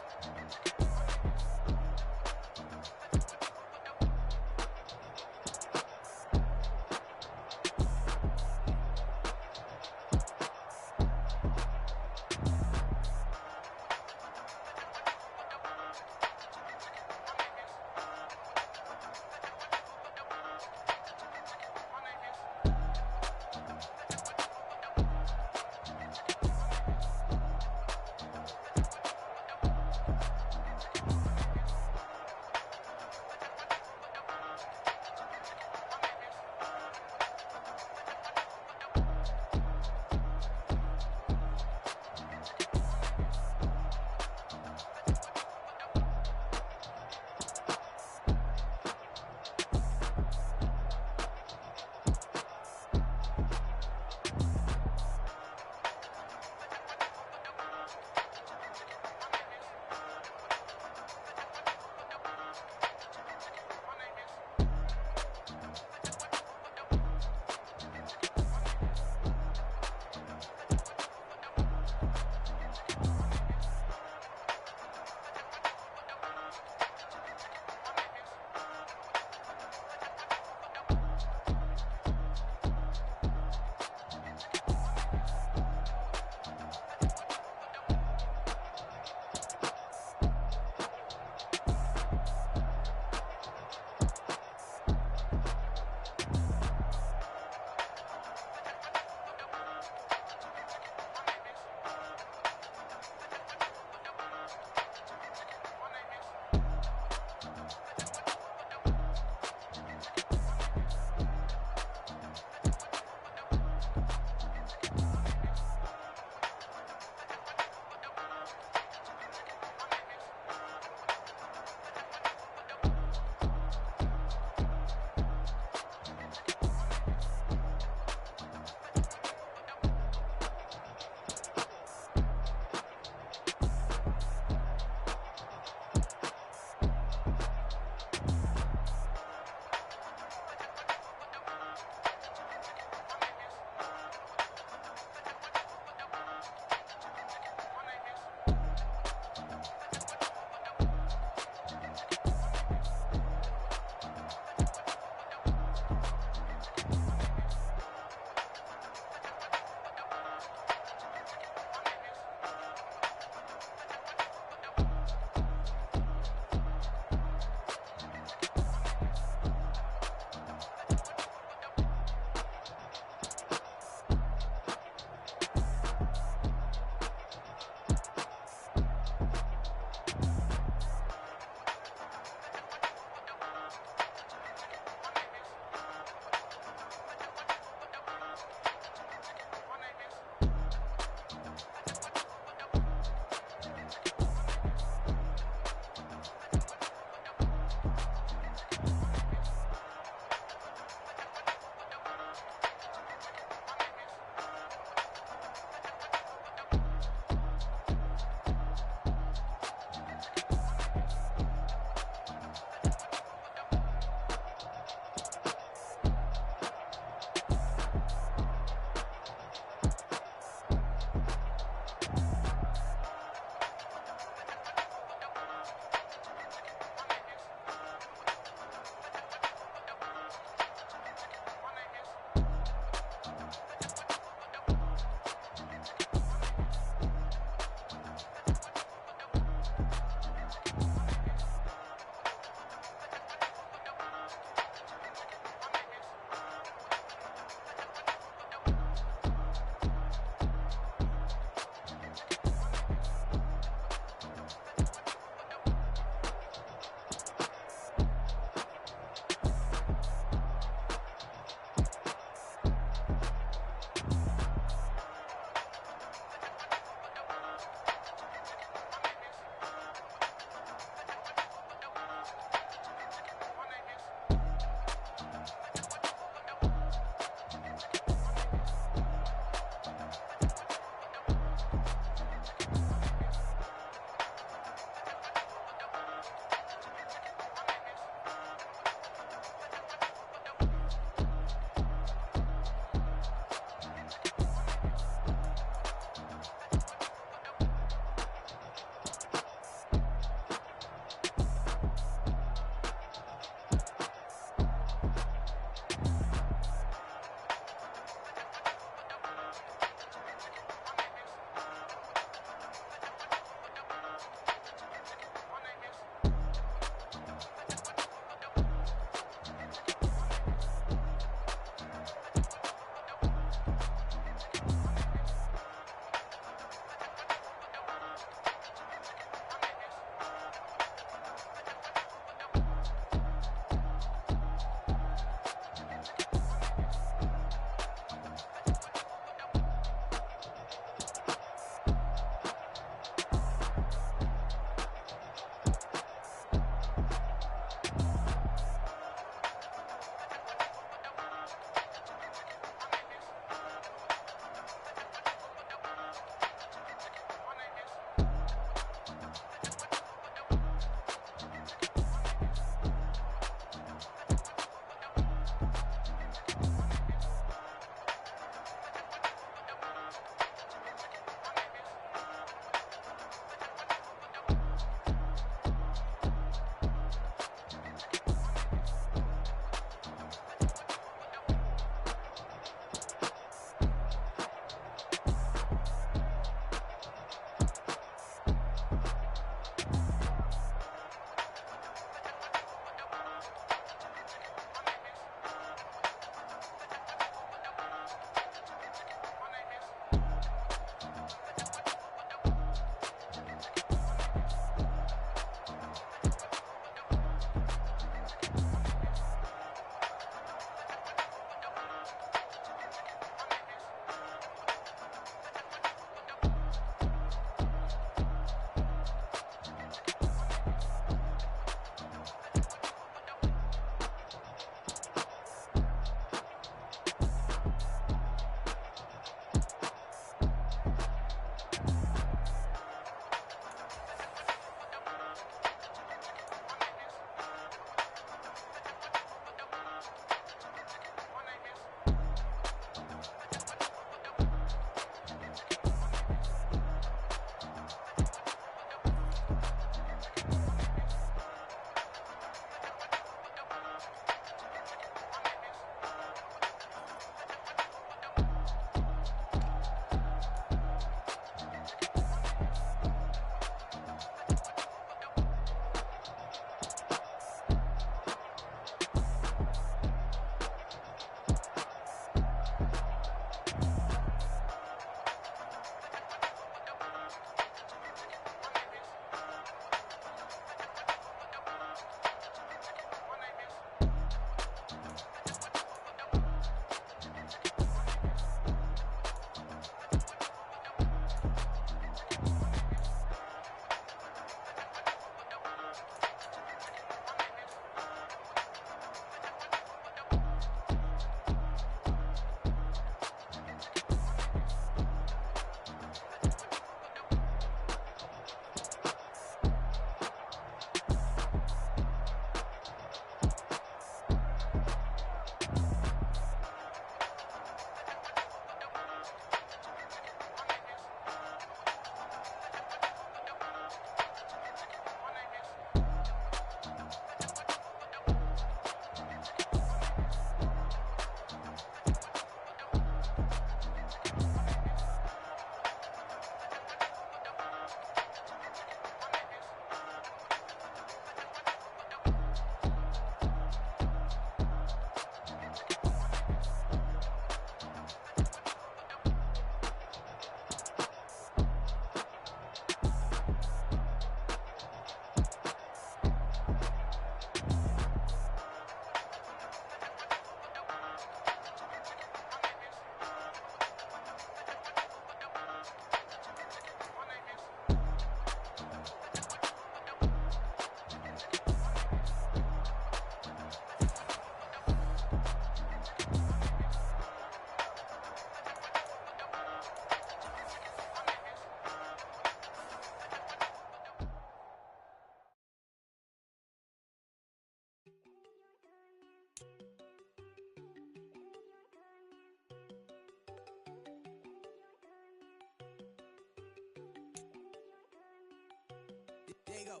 go.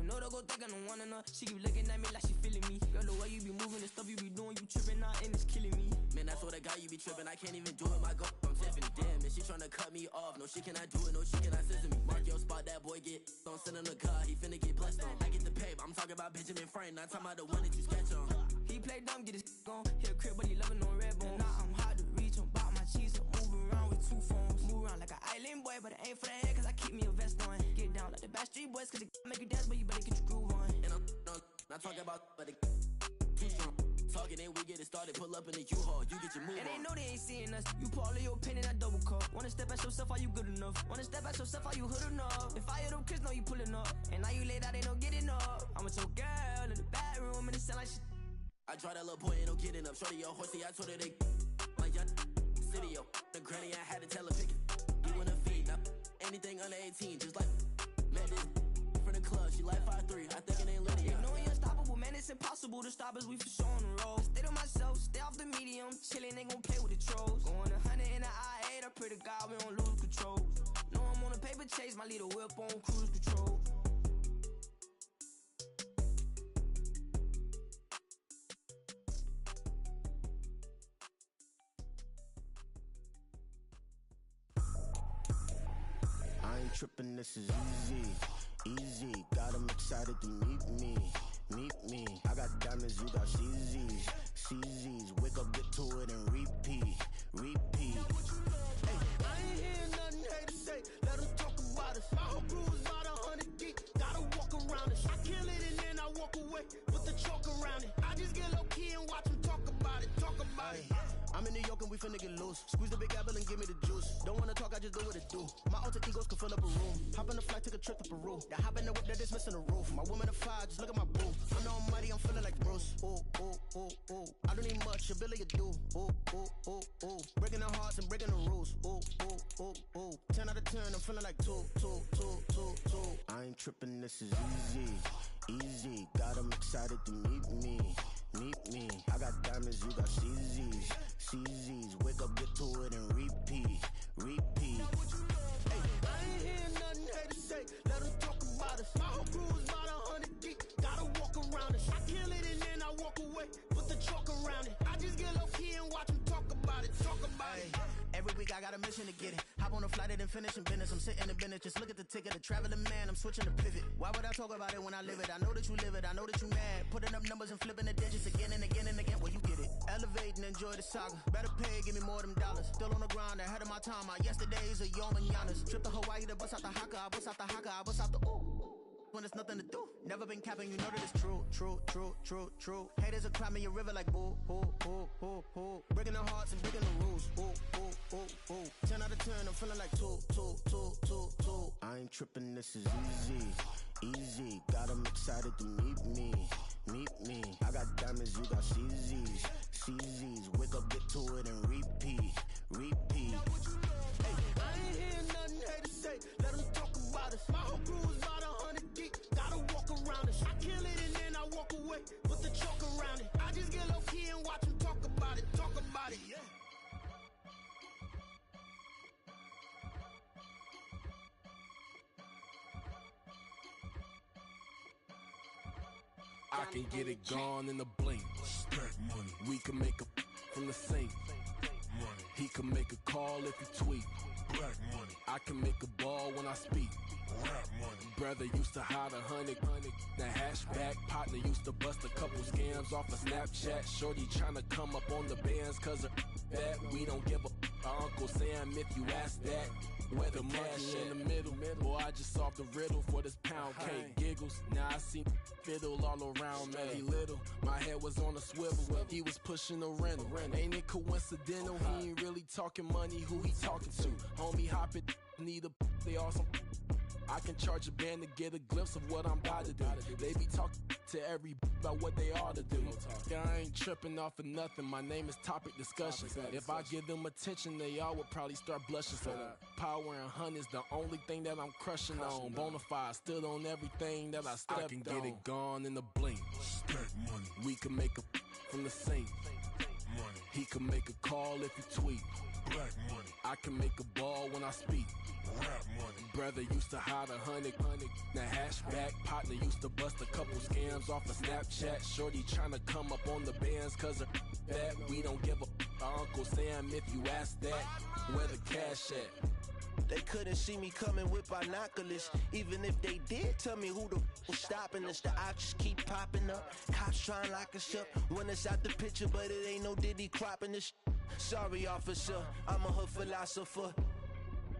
No, don't go think I don't wanna know. She keep looking at me like she feeling me. Girl, the way you be moving, the stuff you be doing, you tripping out and it's killing me. Man, I swear to God, you be tripping. I can't even do it. My girl, I'm Tiffany. Damn, and she tryna cut me off. No, she cannot do it. No, she cannot scissor me. Mark your spot, that boy get. Don't send him the car. He finna get blessed on. I get the pay, but I'm talking about Benjamin Franklin. Not talking about the one that you sketch on. He play dumb, get his on. Hit a crib, but he loving on red bone. Now I'm hard to reach. I'm about my cheese. I'm moving around with two phones. Move around like an island boy, but it ain't for the head, cause I keep me a vest on. Get down like the Backstreet Boys, cause it make you dance, but you better get your groove on. And I'm not talking about, but it too strong. Talking, then we get it started. Pull up in the U-Haul, you get your move. And they know they ain't seeing us. You pull all of your pen in that double cup. Wanna step at yourself, are you good enough? Wanna step at yourself, are you hood enough? If I hear them kids, know you pulling up. And now you laid out, they don't get enough. I'm with your girl in the bedroom, and it sound like shit. I draw that little boy, ain't no getting up. Shorty, your horsey, I told her they my young city, yo. The granny, I had to tell her pick it. You wanna feed, now anything under 18, just like met this from the club. She like 5'3", I think it ain't Lydia. You know we unstoppable, man, it's impossible to stop us. We for sure on the road. Stay to myself, stay off the medium. Chillin', ain't gon' play with the trolls. Going 100 in the I-8, I pray to God we don't lose control. Know I'm on a paper chase, my little whip on cruise control. I ain't trippin', this is easy. Got 'em excited to meet me. I got diamonds, you got CZs. Wake up, get to it, and repeat. Hey, I ain't hearing nothing haters say. Let 'em talk about us. My whole crew is about 100 deep. Gotta walk around us. I kill it and then I walk away with the chalk around it. I just get low key and watch 'em talk about it. I'm in New York and we finna get loose. Squeeze the big apple and give me the juice. Don't wanna talk, I just do what it do. My alter egos can fill up a room. Hop on the flight, take a trip to Peru. That hop in the whip that is missing the roof. My woman a fire, just look at my boo. I know I'm mighty, I'm feeling like Bruce. Ooh. I don't need much, ability to do. Ooh. Breaking the hearts and breaking the rules. Ooh. 10 out of 10, I'm feeling like two. I ain't tripping, this is easy. Got 'em excited to meet me. I got diamonds, you got CZs. Wake up, get to it, and repeat. Hey, I ain't hearing nothing haters say. Let 'em talk about us. My whole crew is about 100 deep. Gotta walk around us. I kill it and then I walk away. Put the chalk around it. I just get low key and watch 'em talk about it. Every week I got a mission to get it. Hop on a flight and finish in business. I'm sitting in business, just look at the ticket. A traveling man, I'm switching to pivot. Why would I talk about it when I live it? I know that you live it, I know that you mad. Putting up numbers and flipping the digits again and again and again. Well, you get it. Elevate and enjoy the saga. Better pay, give me more of them dollars. Still on the grind, ahead of my time. My yesterdays are your mananas. Trip to Hawaii to bust out the haka. I bust out the haka, I bust out the ooh. When there's nothing to do. Never been capping, you know that it's true. Haters are climbing your river like boo. Breaking the hearts and breaking the rules. Ooh. 10 out of 10, I'm feeling like two. I ain't tripping, this is easy. Got 'em excited to meet me. I got diamonds, you got CZs. Wake up, get to it, and repeat. Hey, I ain't hearing nothing haters say. Let 'em talk about us. My whole crew is about 100 deep. Gotta walk around us. I kill it and then I walk away. Put the chalk around it. I just get low key and watch 'em talk about it. Yeah. I can get it gone in a blink. Stack money. We can make a from the sink. Money. He can make a call if he tweet. Black money. I can make a ball when I speak. Rap money. Brother used to hide 100. The hashback partner used to bust a couple scams off of Snapchat. Shorty tryna come up on the bands cause of that. We don't give a Uncle Sam if you ask that. Where the cash in the middle. Boy, I just solved the riddle for this pound cake. Giggles, now I see fiddle all around me. Little, my head was on a swivel. He was pushing a rental. Ain't it coincidental? He ain't really talking money. Who he talking to? Homie hopping, need a they awesome. I can charge a band to get a glimpse of what I'm about to do. They be talking to every about what they ought to do. Yeah, I ain't tripping off of nothing. My name is Topic Discussion. If I give them attention, they all would probably start blushing. So power and hunt is the only thing that I'm crushing on. Bonafide stood on everything that I stepped on. I can get it gone in a blink. Stack money. We can make a from the sink. Money. He can make a call if he tweet. Black money. I can make a ball when I speak. Rap money. Brother used to hide 100. Now hashback partner used to bust a couple scams off of Snapchat. Shorty tryna come up on the bands cause of that. We don't give a Uncle Sam if you ask that. Where the cash at? They couldn't see me coming with binoculars. Even if they did, tell me who the was stopping us. The options keep popping up. Cops trying to lock us up when it's out the picture, but it ain't no Diddy cropping this. Sorry, officer, I'm a hood philosopher.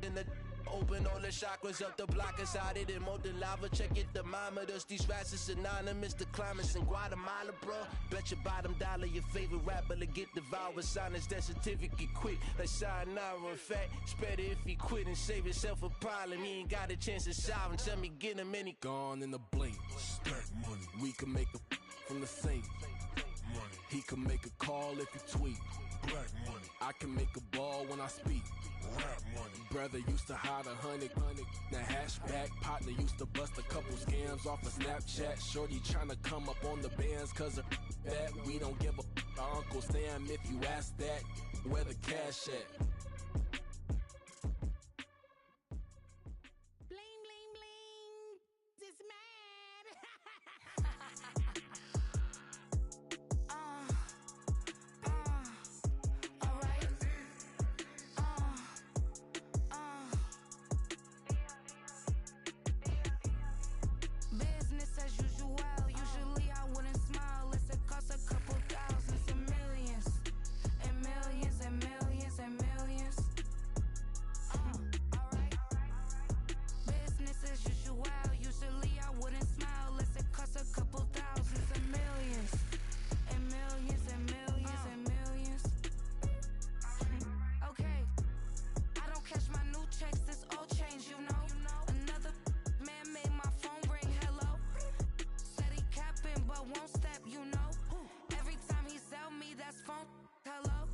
In the open all the chakras up the block inside it and molten lava. Check your thermometers. These rats is synonymous. The climates in Guatemala, bro. Bet your bottom dollar your favorite rapper to get devoured. Sign his death certificate quick. Like sayonara. In fact, it's better if he quit and save himself a problem. He ain't got a chance to solve him. Tell me get him any. Gone in the blink. Stack money. We can make a from the sink. Money. He can make a call if you tweet. Black money. I can make a ball when I speak. Rap money. Brother used to hide 100. Now hashback partner used to bust a couple scams off of Snapchat. Shorty tryna come up on the bands cause of that. We don't give a Uncle Sam if you ask that. Where the cash at? Bling, bling, bling. This mad. Business as usual. Usually I wouldn't smile unless it costs a couple thousands and millions. And millions and millions and millions. Alright. Business as usual. Usually I wouldn't smile unless it costs a couple thousands and millions. And millions and millions and millions. Okay. I don't cash my new checks, this old change, you know. Another man made my phone ring, hello. Said he capping but won't step, you know. Every time he sell me, that's phone, hello.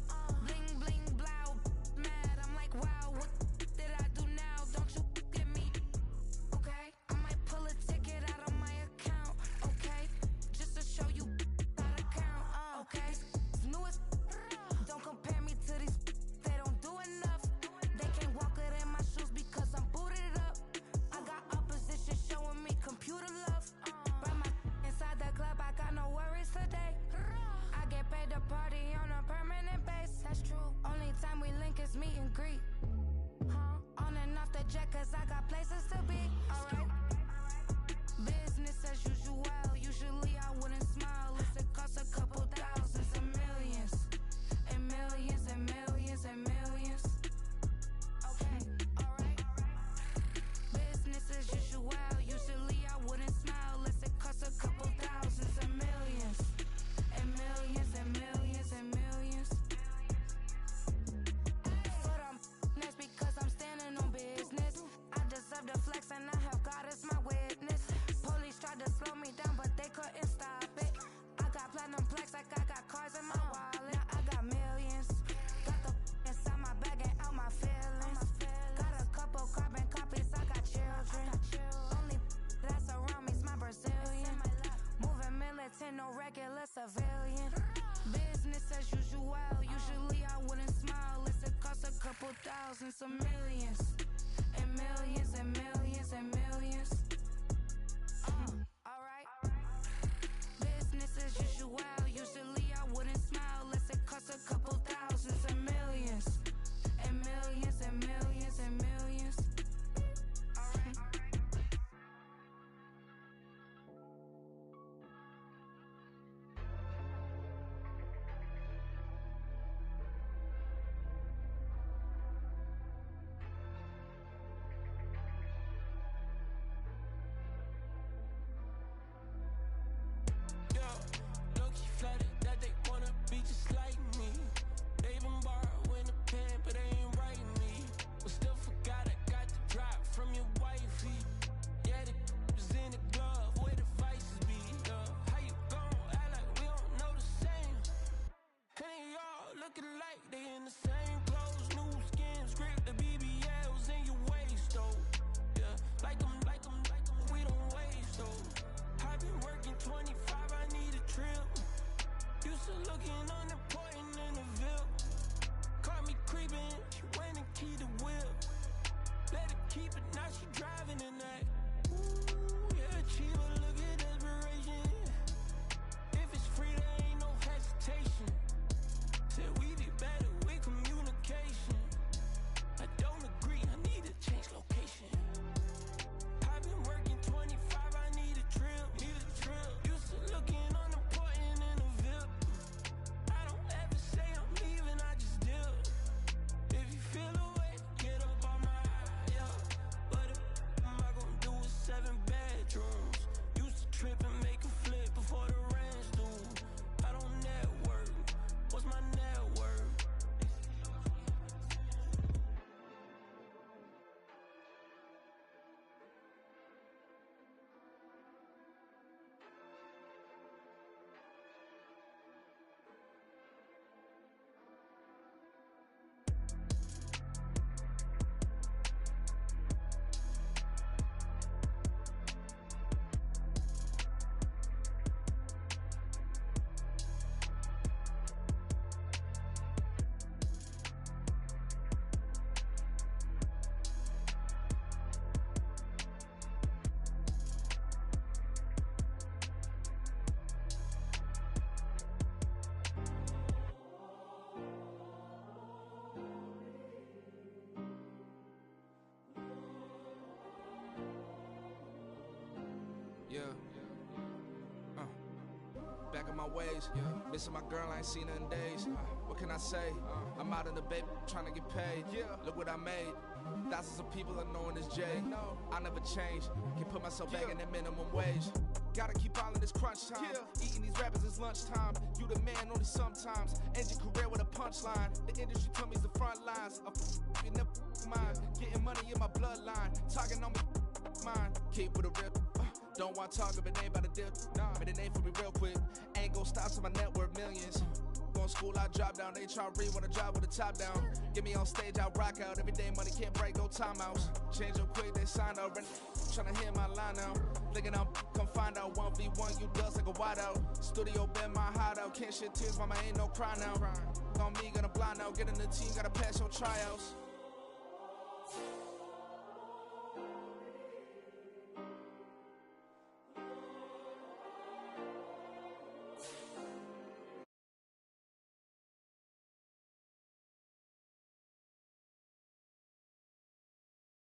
Bling, bling, blow, mad. I'm like, wow, what did I do now? Don't you get me, okay? I might pull a ticket out of my account, okay? Just to show you how to count, okay? Newest, don't compare me to these, they don't do enough. They can't walk it in my shoes because I'm booted up. I got opposition showing me computer love. By my inside the club, I got no worries today. I get paid to party on a permanent base. That's true. Only time we link is meet and greet. On and off the jet, cause I got places to be. Alright. Business as usual. Usually I wouldn't smile unless it costs a couple thousands and millions. And millions and millions and millions. Okay, alright. Business as usual. Usually I wouldn't smile unless it costs a couple thousands and millions. And millions and millions and millions. But I'm next because I'm standing on business. I deserve the my ways. Missing my girl, I ain't seen her in days. What can I say? I'm out in the baby, trying to get paid. Look what I made. Thousands of people are knowing this J. I never change. Can put myself back in that minimum wage. Gotta keep all in this crunch time. Eating these rappers is lunchtime. You the man only sometimes. End your career with a punchline. The industry told me it's the front lines. You never mind. Getting money in my bloodline. Talking on me, mine. Keep with a real. Don't want to talk if it ain't about a deal. Made a name for me real quick. Ain't gon' stop till my net worth millions. Going school, I drop down. They try to read when I drop with the top down. Get me on stage, I rock out. Every day money can't break, go timeouts. Change up quick, they sign up. Tryna hear my line now. Thinking I'm come find out 1v1, you dust like a wideout. Studio been my hideout. Can't shed tears, mama ain't no cry now. On me, gonna blind out. Get in the team, gotta pass your tryouts.